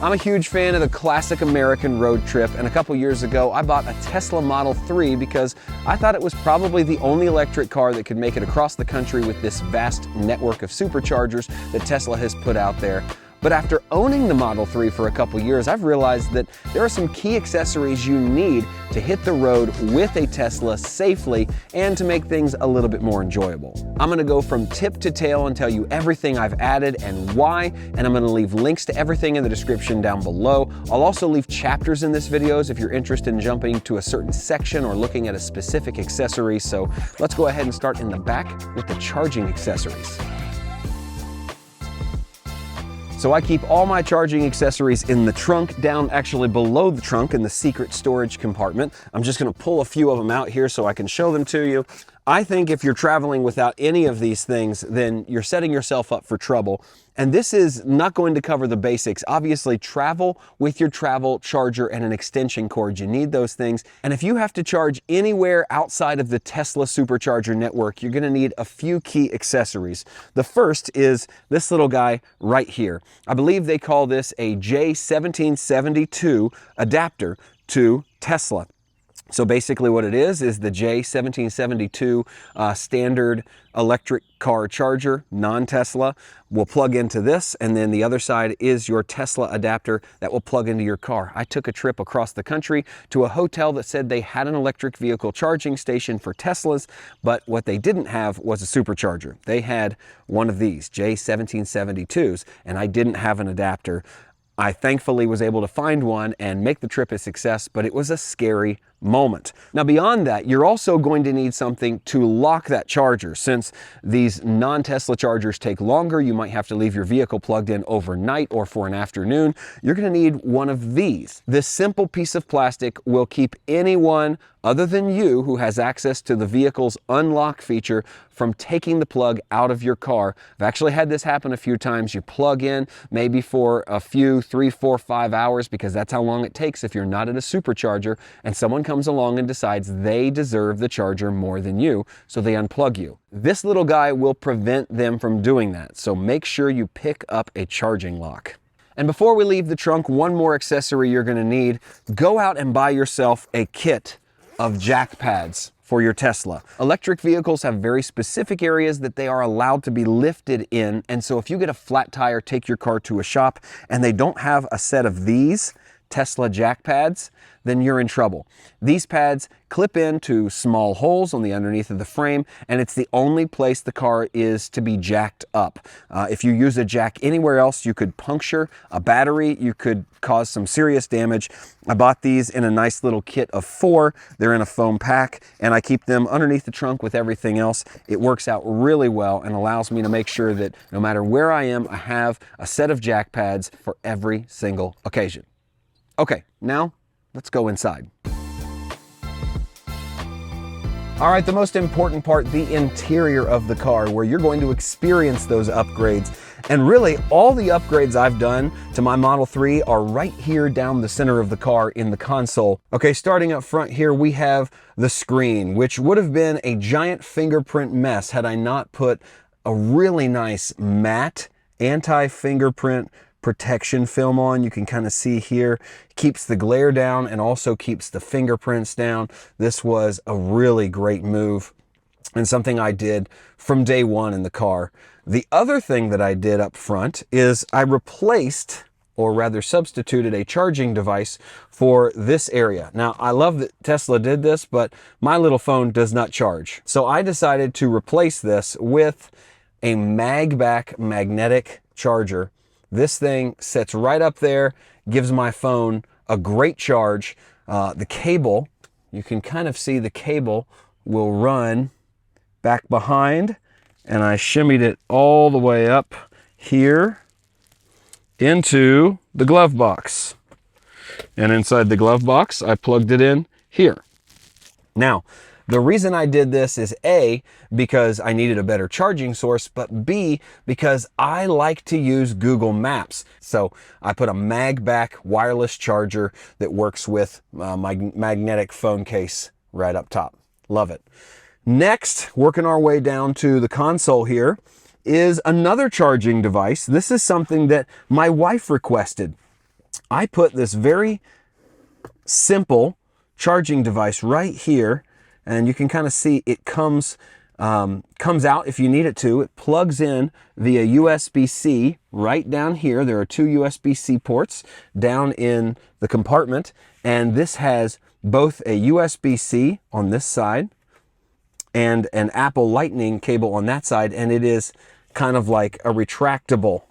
I'm a huge fan of the classic American road trip, and a couple years ago I bought a Tesla Model 3 because I thought it was probably the only electric car that could make it across the country with this vast network of superchargers that Tesla has put out there. But after owning the Model 3 for a couple years, I've realized that there are some key accessories you need to hit the road with a Tesla safely and to make things a little bit more enjoyable. I'm gonna go from tip to tail and tell you everything I've added and why, and I'm gonna leave links to everything in the description down below. I'll also leave chapters in this video if you're interested in jumping to a certain section or looking at a specific accessory. So let's go ahead and start in the back with the charging accessories. So I keep all my charging accessories in the trunk, down actually below the trunk in the secret storage compartment. I'm just gonna pull a few of them out here so I can show them to you. I think if you're traveling without any of these things, then you're setting yourself up for trouble. And this is not going to cover the basics. Obviously, travel with your travel charger and an extension cord. You need those things. And if you have to charge anywhere outside of the Tesla supercharger network, you're gonna need a few key accessories. The first is this little guy right here. I believe they call this a J1772 adapter to Tesla. So basically what it is the J1772 standard electric car charger, non-Tesla, will plug into this, and then the other side is your Tesla adapter that will plug into your car. I took a trip across the country to a hotel that said they had an electric vehicle charging station for Teslas, but what they didn't have was a supercharger. They had one of these J1772s, and I didn't have an adapter. I thankfully was able to find one and make the trip a success, but it was a scary moment. Now beyond that, you're also going to need something to lock that charger. Since these non-Tesla chargers take longer, you might have to leave your vehicle plugged in overnight or for an afternoon. You're gonna need one of these. This simple piece of plastic will keep anyone other than you who has access to the vehicle's unlock feature from taking the plug out of your car. I've actually had this happen a few times. You plug in maybe for a few, 3, 4, 5 hours, because that's how long it takes if you're not at a supercharger, and someone comes along and decides they deserve the charger more than you, so they unplug you. This little guy will prevent them from doing that, so make sure you pick up a charging lock. And before we leave the trunk, one more accessory you're gonna need. Go out and buy yourself a kit of jack pads for your Tesla. Electric vehicles have very specific areas that they are allowed to be lifted in, and so if you get a flat tire, take your car to a shop, and they don't have a set of these Tesla jack pads, then you're in trouble. These pads clip into small holes on the underneath of the frame, and it's the only place the car is to be jacked up. If you use a jack anywhere else, you could puncture a battery, you could cause some serious damage. I bought these in a nice little kit of 4. They're in a foam pack, and I keep them underneath the trunk with everything else. It works out really well and allows me to make sure that no matter where I am, I have a set of jack pads for every single occasion. Okay, now let's go inside. All right, the most important part, the interior of the car, where you're going to experience those upgrades. And really, all the upgrades I've done to my Model 3 are right here down the center of the car in the console. Okay, starting up front here, we have the screen, which would have been a giant fingerprint mess had I not put a really nice matte anti-fingerprint protection film on. You can kind of see here, keeps the glare down and also keeps the fingerprints down. This was a really great move and something I did from day one in the car. The other thing that I did up front is I replaced, or rather substituted, a charging device for this area. Now, I love that Tesla did this, but my little phone does not charge. So I decided to replace this with a MagBak magnetic charger. This thing sits right up there, gives my phone a great charge. The cable, you can kind of see the cable will run back behind, and I shimmied it all the way up here into the glove box. And inside the glove box, I plugged it in here. Now, the reason I did this is A, because I needed a better charging source, but B, because I like to use Google Maps. So I put a MagBak wireless charger that works with my magnetic phone case right up top. Love it. Next, working our way down to the console here, is another charging device. This is something that my wife requested. I put this very simple charging device right here, and you can kind of see it comes out if you need it to. It plugs in via USB-C right down here. There are two USB-C ports down in the compartment, and this has both a USB-C on this side and an Apple Lightning cable on that side, and it is kind of like a retractable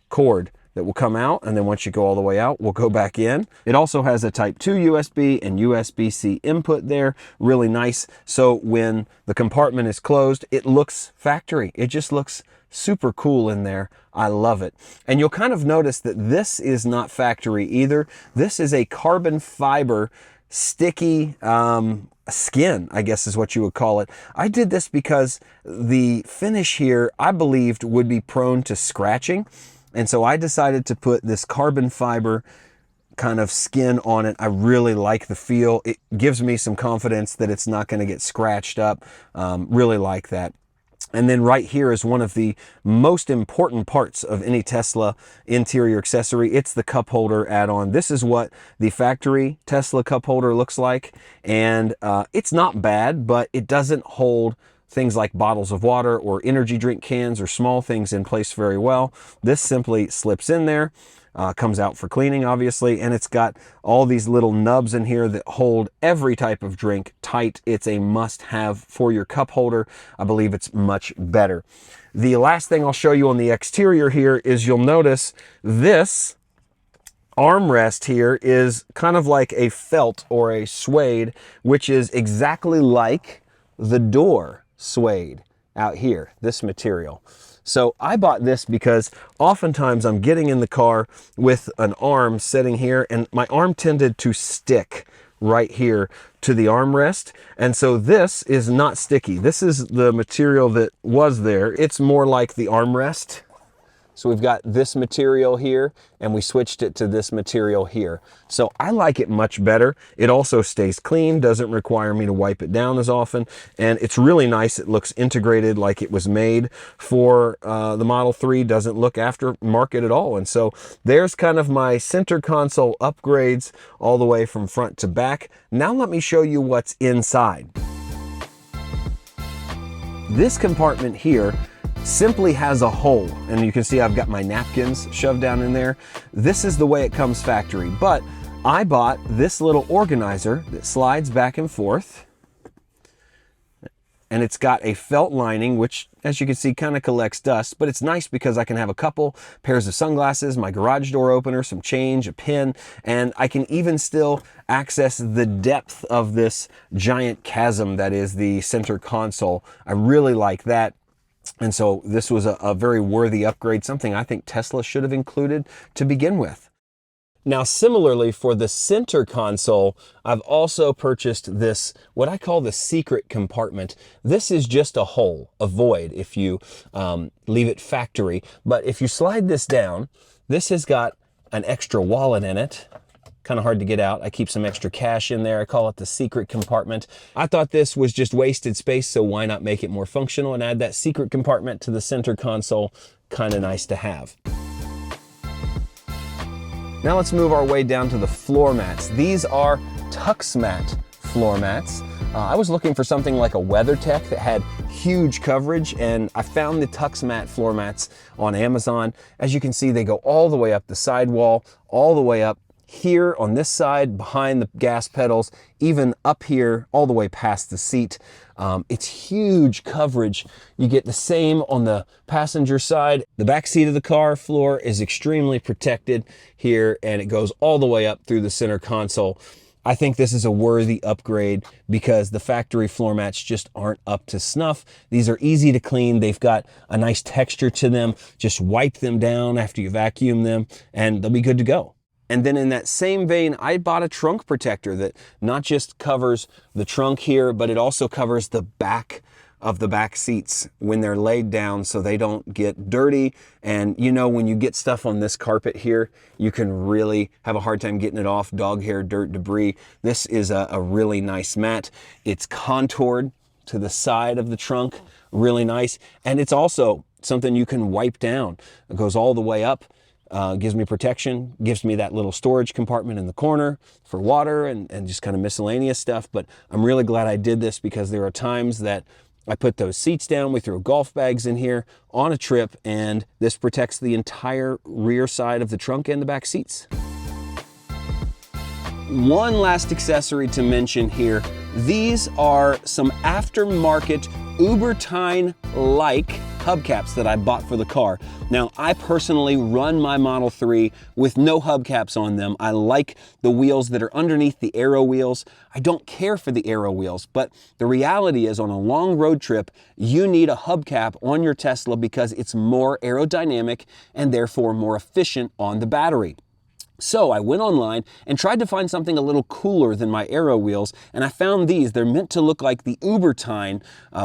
cord that will come out, and then once you go all the way out, will go back in. It also has a Type 2 USB and USB-C input there, really nice. So when the compartment is closed, it looks factory. It just looks super cool in there. I love it. And you'll kind of notice that this is not factory either. This is a carbon fiber sticky skin, I guess is what you would call it. I did this because the finish here, I believed, would be prone to scratching. And so I decided to put this carbon fiber kind of skin on it. I really like the feel. It gives me some confidence that it's not going to get scratched up. Really like that. And then right here is one of the most important parts of any Tesla interior accessory. It's the cup holder add-on. This is what the factory Tesla cup holder looks like. And it's not bad, but it doesn't hold things like bottles of water or energy drink cans or small things in place very well. This simply slips in there, comes out for cleaning, obviously, and it's got all these little nubs in here that hold every type of drink tight. It's a must-have for your cup holder. I believe it's much better. The last thing I'll show you on the exterior here is you'll notice this armrest here is kind of like a felt or a suede, which is exactly like the door suede out here, this material. So I bought this because oftentimes I'm getting in the car with an arm sitting here, and my arm tended to stick right here to the armrest. And so this is not sticky. This is the material that was there. It's more like the armrest. So we've got this material here, and we switched it to this material here. So I like it much better. It also stays clean, doesn't require me to wipe it down as often, and it's really nice. It looks integrated like it was made for the Model 3, doesn't look aftermarket at all. And so there's kind of my center console upgrades all the way from front to back. Now let me show you what's inside. This compartment here simply has a hole, and you can see I've got my napkins shoved down in there. This is the way it comes factory, but I bought this little organizer that slides back and forth, and it's got a felt lining, which, as you can see, kind of collects dust, but it's nice because I can have a couple pairs of sunglasses, my garage door opener, some change, a pen, and I can even still access the depth of this giant chasm that is the center console. I really like that. And so this was a very worthy upgrade, something I think Tesla should have included to begin with. Now, similarly for the center console, I've also purchased this, what I call the secret compartment. This is just a hole, a void, if you leave it factory. But if you slide this down, this has got an extra wallet in it. Kind of hard to get out. I keep some extra cash in there. I call it the secret compartment. I thought this was just wasted space, so why not make it more functional and add that secret compartment to the center console? Kind of nice to have. Now let's move our way down to the floor mats. These are TuxMat floor mats. I was looking for something like a WeatherTech that had huge coverage, and I found the TuxMat floor mats on Amazon. As you can see, they go all the way up the sidewall, all the way up here on this side, behind the gas pedals, even up here, all the way past the seat. It's huge coverage. You get the same on the passenger side. The back seat of the car floor is extremely protected here, and it goes all the way up through the center console. I think this is a worthy upgrade because the factory floor mats just aren't up to snuff. These are easy to clean. They've got a nice texture to them. Just wipe them down after you vacuum them, and they'll be good to go. And then in that same vein, I bought a trunk protector that not just covers the trunk here, but it also covers the back of the back seats when they're laid down so they don't get dirty. And you know, when you get stuff on this carpet here, you can really have a hard time getting it off, dog hair, dirt, debris. This is a really nice mat. It's contoured to the side of the trunk, really nice. And it's also something you can wipe down. It goes all the way up. gives me protection, gives me that little storage compartment in the corner for water and just kind of miscellaneous stuff. But I'm really glad I did this because there are times that I put those seats down, we throw golf bags in here on a trip, and this protects the entire rear side of the trunk and the back seats. One last accessory to mention here. These are some aftermarket Ubertine-like hubcaps that I bought for the car. Now, I personally run my Model 3 with no hubcaps on them. I like the wheels that are underneath the aero wheels. I don't care for the aero wheels, but the reality is on a long road trip, you need a hubcap on your Tesla because it's more aerodynamic and therefore more efficient on the battery. So I went online and tried to find something a little cooler than my aero wheels, and I found these. They're meant to look like the Ubertine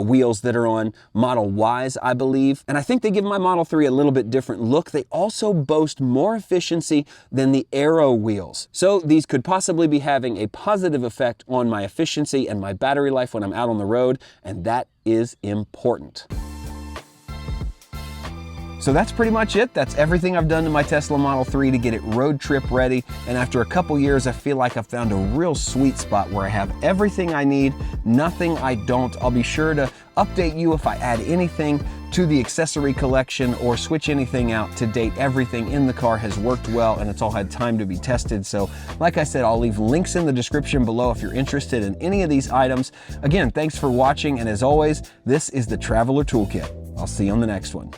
wheels that are on Model Ys, I believe, and I think they give my Model 3 a little bit different look. They also boast more efficiency than the aero wheels. So these could possibly be having a positive effect on my efficiency and my battery life when I'm out on the road, and that is important. So that's pretty much it. That's everything I've done to my Tesla Model 3 to get it road trip ready. And after a couple years, I feel like I've found a real sweet spot where I have everything I need, nothing I don't. I'll be sure to update you if I add anything to the accessory collection or switch anything out. To date, everything in the car has worked well and it's all had time to be tested. So like I said, I'll leave links in the description below if you're interested in any of these items. Again, thanks for watching. And as always, this is the Traveler Toolkit. I'll see you on the next one.